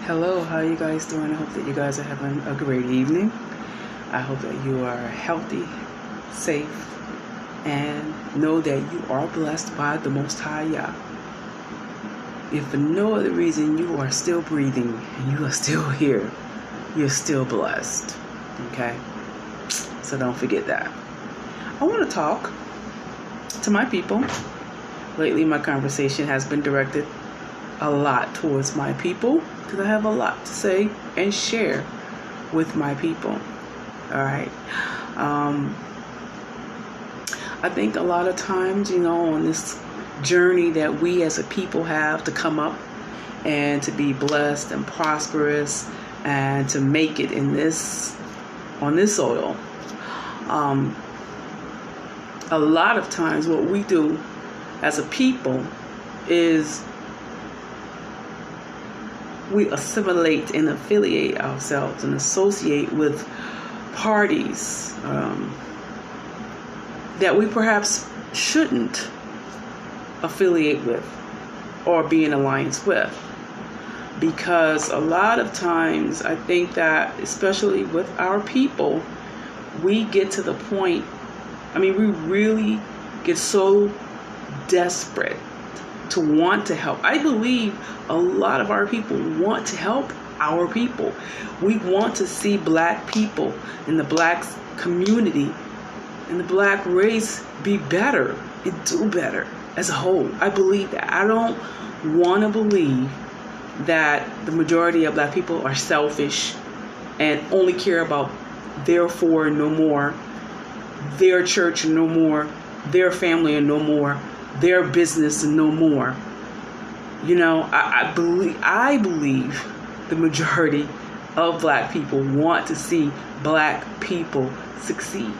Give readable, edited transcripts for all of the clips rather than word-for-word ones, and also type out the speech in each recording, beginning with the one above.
Hello, how are you guys doing? I hope that you guys are having a great evening. I hope that you are healthy, safe, and know that you are blessed by the Most High Yah. If for no other reason you are still breathing and you are still here, you're still blessed. Okay? So don't forget that. I want to talk to my people. Lately, my conversation has been directed a lot towards my people because I have a lot to say and share with my people. All right. I think a lot of times, on this journey that we as a people have to come up and to be blessed and prosperous and to make it on this soil, a lot of times what we do as a people is we assimilate and affiliate ourselves and associate with parties that we perhaps shouldn't affiliate with or be in alliance with. Because a lot of times I think that, especially with our people, we get to the point, we really get so desperate to want to help. I believe a lot of our people want to help our people. We want to see black people in the black community and the black race be better and do better as a whole. I believe that. I don't want to believe that the majority of black people are selfish and only care about their four and no more, their church and no more, their family and no more, their business and no more. I believe the majority of black people want to see black people succeed,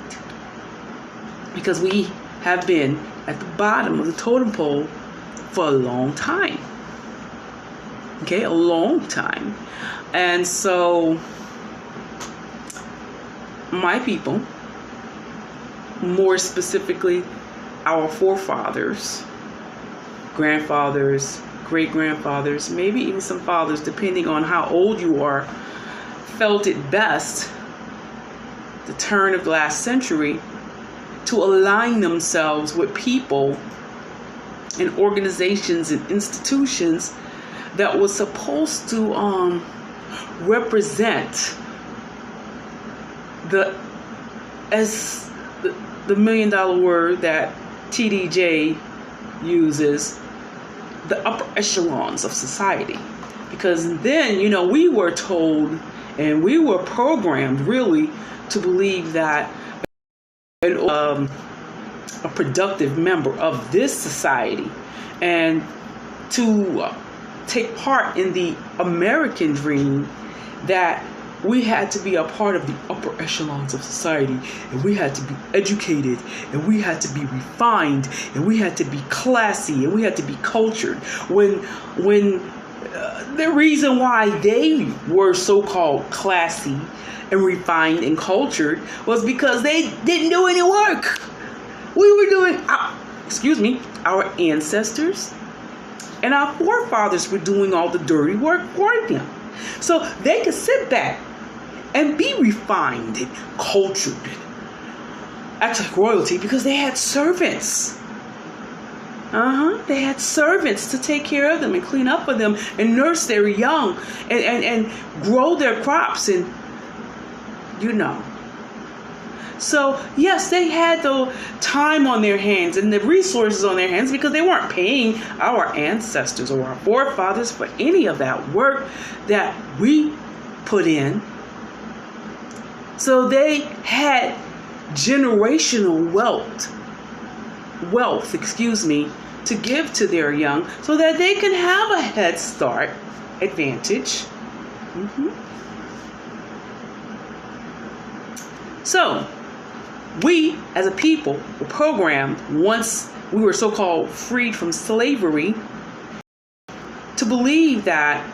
because we have been at the bottom of the totem pole for a long time. Okay, a long time. And so my people, more specifically our forefathers, grandfathers, great-grandfathers, maybe even some fathers, depending on how old you are, felt it best, the turn of the last century, to align themselves with people and organizations and institutions that was supposed to represent the $1 million word that TDJ uses, the upper echelons of society. Because then, we were told and we were programmed really to believe that a productive member of this society and to take part in the American dream, that we had to be a part of the upper echelons of society, and we had to be educated, and we had to be refined, and we had to be classy, and we had to be cultured. When the reason why they were so-called classy and refined and cultured was because they didn't do any work. We were doing, our ancestors and our forefathers were doing all the dirty work for them. So they could sit back and be refined and cultured, act like royalty, because they had servants. They had servants to take care of them and clean up for them and nurse their young and grow their crops and So yes, they had the time on their hands and the resources on their hands, because they weren't paying our ancestors or our forefathers for any of that work that we put in. So they had generational wealth, to give to their young so that they can have a head start advantage. So we as a people were programmed, once we were so-called freed from slavery, to believe that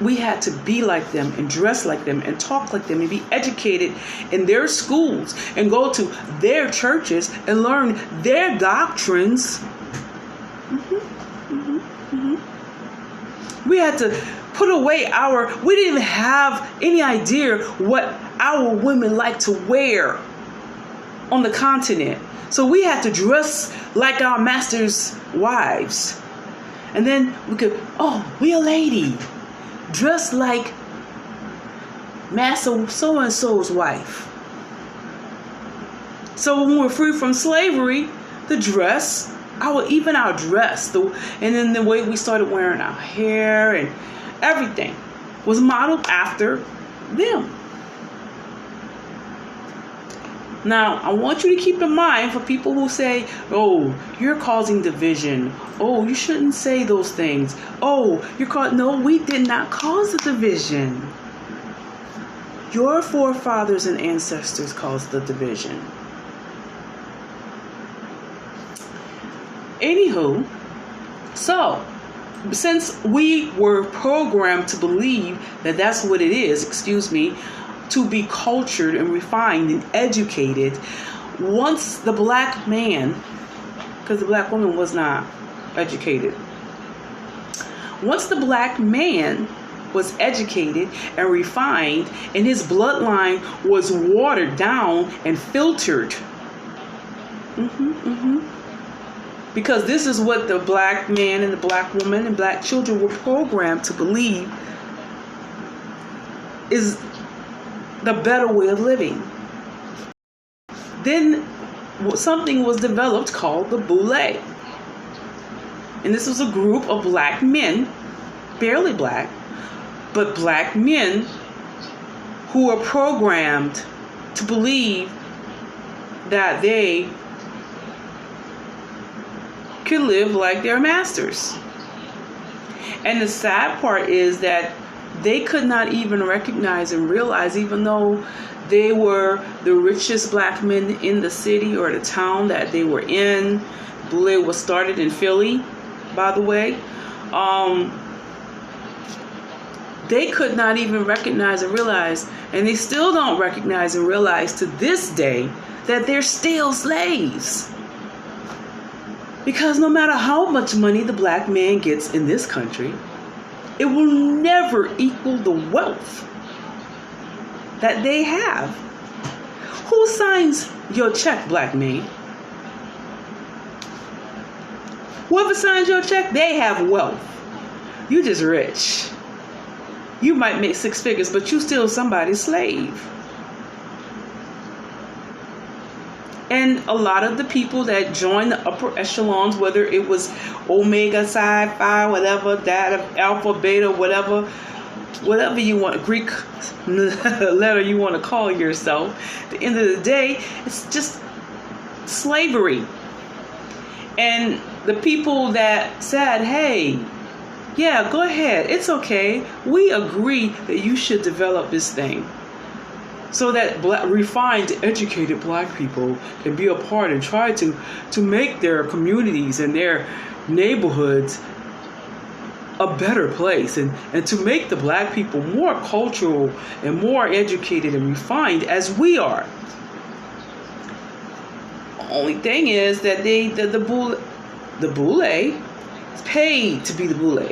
we had to be like them and dress like them and talk like them and be educated in their schools and go to their churches and learn their doctrines. We had to put away we didn't even have any idea what our women like to wear on the continent. So we had to dress like our master's wives. And then we could, we a lady. Dress like Master so-and-so's wife. So when we're free from slavery, the dress, our dress, and then the way we started wearing our hair and everything was modeled after them. Now, I want you to keep in mind for people who say, you're causing division. You shouldn't say those things. No, we did not cause the division. Your forefathers and ancestors caused the division. Anywho, so since we were programmed to believe that that's what it is, to be cultured and refined and educated, once the black man, because the black woman was not educated, once the black man was educated and refined and his bloodline was watered down and filtered, because this is what the black man and the black woman and black children were programmed to believe is the better way of living. Then something was developed called the Boule. And this was a group of black men, barely black, but black men who were programmed to believe that they could live like their masters. And the sad part is that they could not even recognize and realize, even though they were the richest black men in the city or the town that they were in. Boule was started in Philly, by the way. They could not even recognize and realize, and they still don't recognize and realize to this day, that they're still slaves. Because no matter how much money the black man gets in this country, it will never equal the wealth that they have. Who signs your check, black man? Whoever signs your check, they have wealth. You just rich. You might make 6 figures, but you still somebody's slave. And a lot of the people that joined the upper echelons, whether it was Omega, Psi, Phi, whatever, that Alpha, Beta, whatever you want, Greek letter you want to call yourself, at the end of the day, it's just slavery. And the people that said, hey, yeah, go ahead, it's okay, we agree that you should develop this thing, so that refined, educated black people can be a part and try to make their communities and their neighborhoods a better place, and to make the black people more cultural and more educated and refined as we are. Only thing is that the Boule is paid to be the Boule,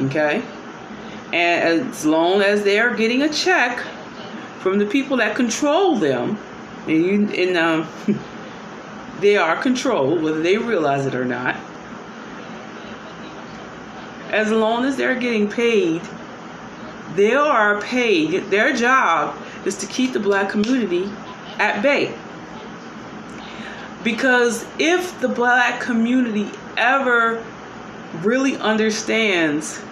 okay? And as long as they're getting a check from the people that control them, and they are controlled, whether they realize it or not. As long as they're getting paid, they are paid. Their job is to keep the black community at bay. Because if the black community ever really understands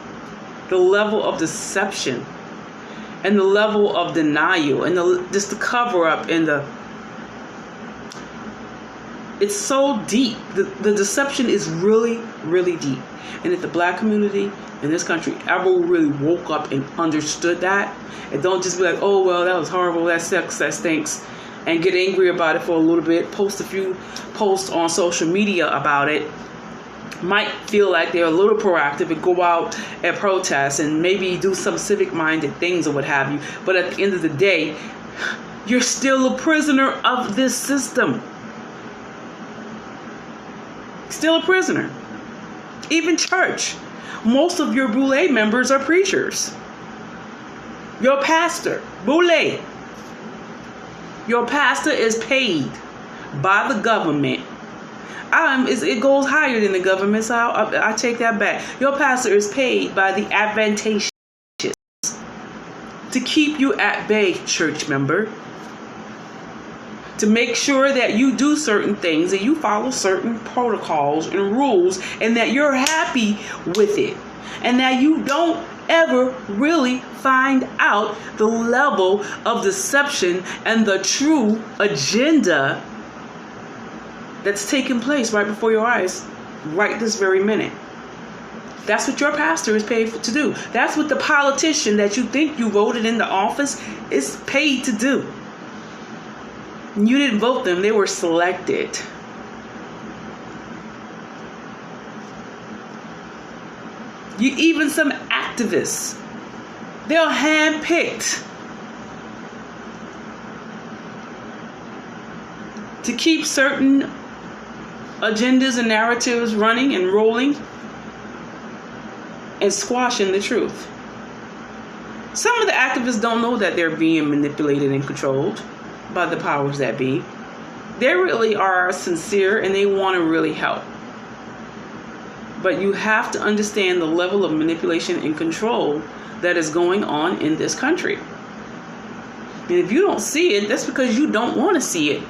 the level of deception and the level of denial and just the cover up and it's so deep. The deception is really, really deep. And if the black community in this country ever really woke up and understood that, and don't just be like, oh, well, that was horrible, that sucks, that stinks, and get angry about it for a little bit, post a few posts on social media about it, might feel like they're a little proactive and go out and protest and maybe do some civic-minded things or what have you. But at the end of the day, you're still a prisoner of this system. Still a prisoner. Even church. Most of your boule members are preachers. Your pastor, boule. Your pastor is paid by the government. It goes higher than the government, so I take that back. Your pastor is paid by the advantageous to keep you at bay, church member. To make sure that you do certain things and you follow certain protocols and rules and that you're happy with it. And that you don't ever really find out the level of deception and the true agenda that's taking place right before your eyes, right this very minute. That's what your pastor is paid to do. That's what the politician that you think you voted into office is paid to do. You didn't vote them, they were selected. Even some activists, they're handpicked to keep certain agendas and narratives running and rolling and squashing the truth. Some of the activists don't know that they're being manipulated and controlled by the powers that be. They really are sincere and they want to really help. But you have to understand the level of manipulation and control that is going on in this country. And if you don't see it, that's because you don't want to see it.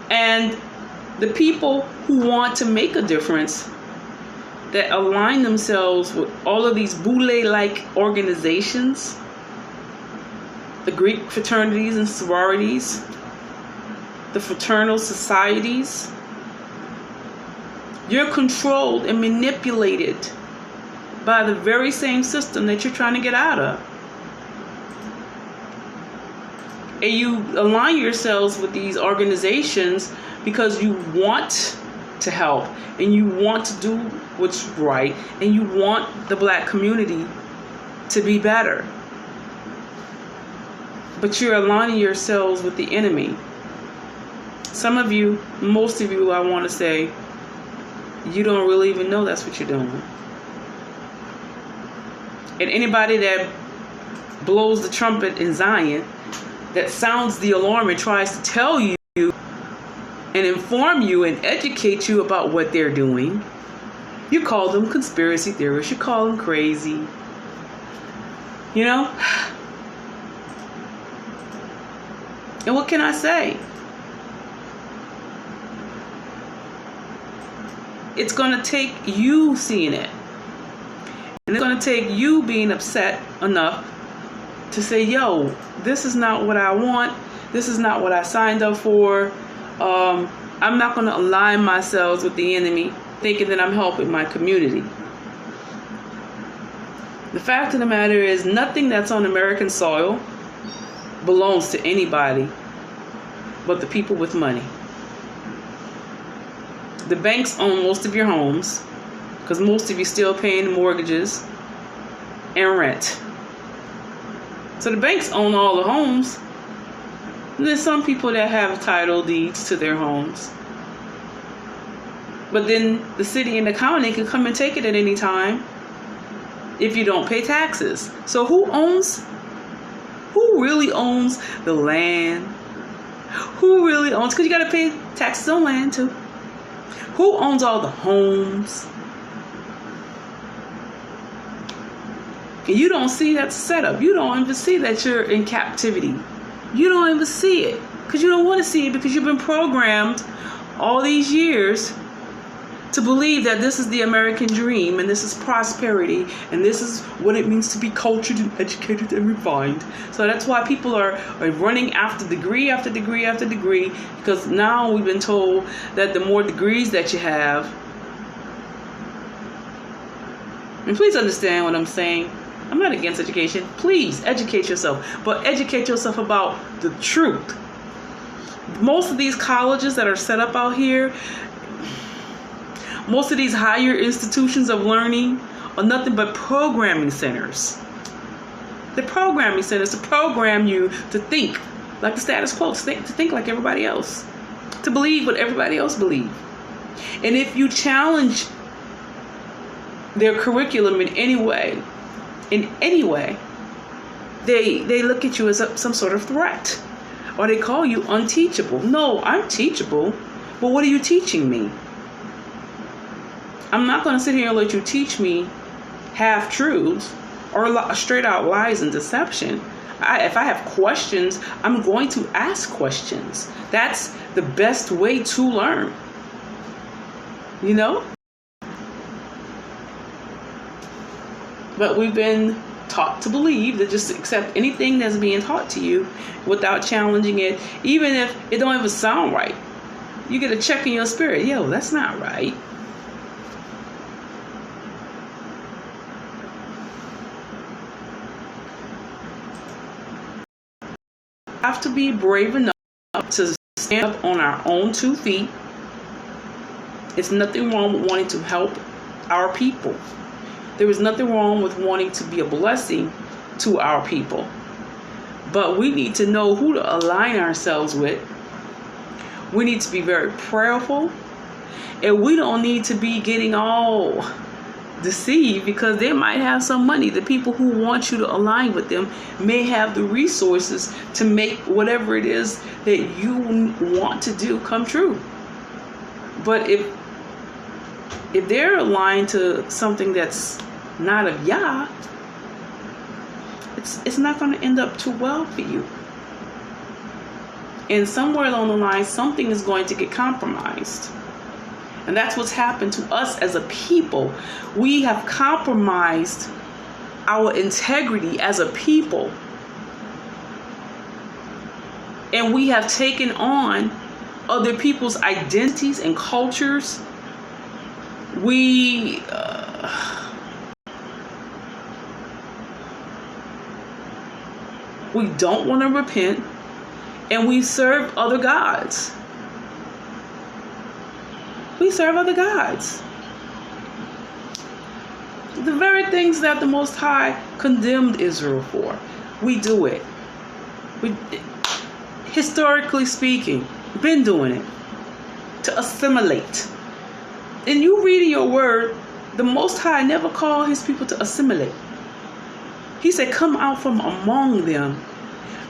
And the people who want to make a difference, that align themselves with all of these boule-like organizations, the Greek fraternities and sororities, the fraternal societies, you're controlled and manipulated by the very same system that you're trying to get out of. And you align yourselves with these organizations because you want to help and you want to do what's right and you want the black community to be better. But you're aligning yourselves with the enemy. Some of you, most of you, I want to say, you don't really even know that's what you're doing. And anybody that blows the trumpet in Zion, that sounds the alarm and tries to tell you and inform you and educate you about what they're doing, you call them conspiracy theorists, you call them crazy. You know? And what can I say? It's going to take you seeing it. And it's going to take you being upset enough to say, yo, this is not what I want. This is not what I signed up for. I'm not going to align myself with the enemy thinking that I'm helping my community. The fact of the matter is, nothing that's on American soil belongs to anybody but the people with money. The banks own most of your homes because most of you still paying mortgages and rent. So the banks own all the homes. And there's some people that have title deeds to their homes. But then the city and the county can come and take it at any time if you don't pay taxes. So who really owns the land? Who really owns? Because you got to pay taxes on land too. Who owns all the homes? And you don't see that setup. You don't even see that you're in captivity. You don't even see it because you don't want to see it because you've been programmed all these years to believe that this is the American dream and this is prosperity and this is what it means to be cultured and educated and refined. So that's why people are running after degree after degree after degree, because now we've been told that the more degrees that you have, and please understand what I'm saying, I'm not against education. Please educate yourself, but educate yourself about the truth. Most of these colleges that are set up out here, most of these higher institutions of learning are nothing but programming centers. They're programming centers to program you to think like the status quo, to think like everybody else, to believe what everybody else believes. And if you challenge their curriculum in any way, they look at you as some sort of threat, or they call you unteachable. No, I'm teachable, but what are you teaching me? I'm not going to sit here and let you teach me half-truths or straight out lies and deception. If I have questions, I'm going to ask questions. That's the best way to learn. You know? But we've been taught to believe that just accept anything that's being taught to you without challenging it, even if it don't even sound right. You get a check in your spirit. Yo, that's not right. We have to be brave enough to stand up on our own 2 feet. It's nothing wrong with wanting to help our people. There is nothing wrong with wanting to be a blessing to our people. But we need to know who to align ourselves with. We need to be very prayerful. And we don't need to be getting all deceived because they might have some money. The people who want you to align with them may have the resources to make whatever it is that you want to do come true. But if they're aligned to something that's not of Yah, it's not going to end up too well for you. And somewhere along the line, something is going to get compromised. And that's what's happened to us as a people. We have compromised our integrity as a people. And we have taken on other people's identities and cultures. We don't want to repent, and we serve other gods. We serve other gods. The very things that the Most High condemned Israel for, we do it. Historically speaking, been doing it to assimilate. And you read in your word, the Most High never called his people to assimilate. He said, come out from among them.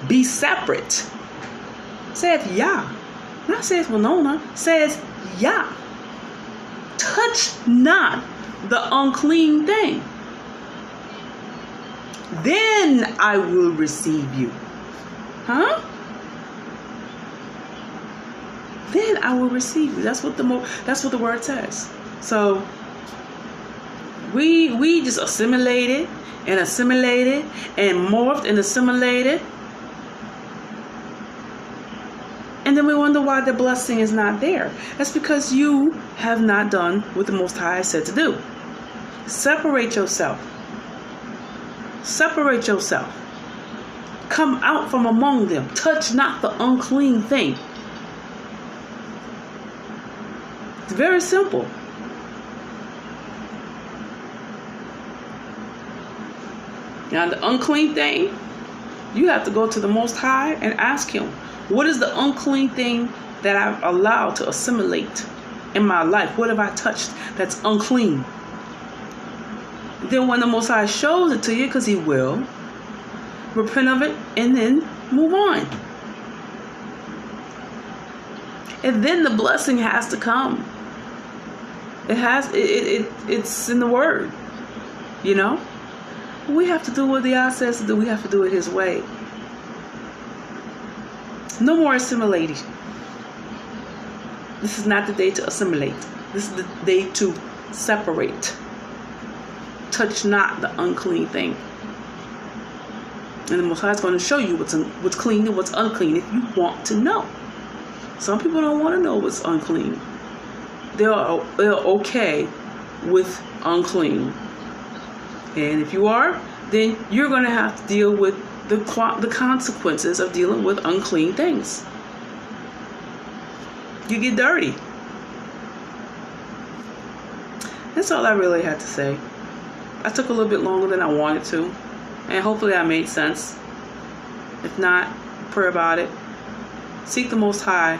Be separate. Saith Yah. Not says Winona. Says Yah. Touch not the unclean thing. Then I will receive you. Huh? Then I will receive you. That's what the word says. So we just assimilated and morphed and assimilated. And then we wonder why the blessing is not there. That's because you have not done what the Most High said to do. Separate yourself. Separate yourself. Come out from among them. Touch not the unclean thing. It's very simple. Now, the unclean thing, you have to go to the Most High and ask him, what is the unclean thing that I've allowed to assimilate in my life? What have I touched that's unclean? Then when the Most High shows it to you, because he will, repent of it and then move on. And then the blessing has to come. It's in the word, you know? We have to do what the Yah says to do. We have to do it his way. No more assimilating. This is not the day to assimilate. This is the day to separate. Touch not the unclean thing. And the Most High is going to show you what's clean and what's unclean if you want to know. Some people don't want to know what's unclean. They're okay with unclean. And if you are, then you're going to have to deal with the consequences of dealing with unclean things. You get dirty. That's all I really had to say. I took a little bit longer than I wanted to, and hopefully I made sense. If not, pray about it. Seek the Most High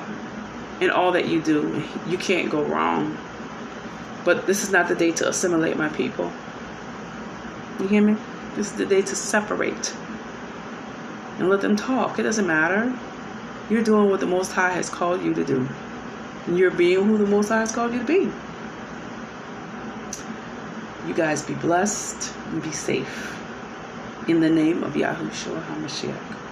in all that you do. You can't go wrong. But this is not the day to assimilate, my people. You hear me? This is the day to separate and let them talk. It doesn't matter. You're doing what the Most High has called you to do. And you're being who the Most High has called you to be. You guys be blessed and be safe. In the name of Yahushua HaMashiach.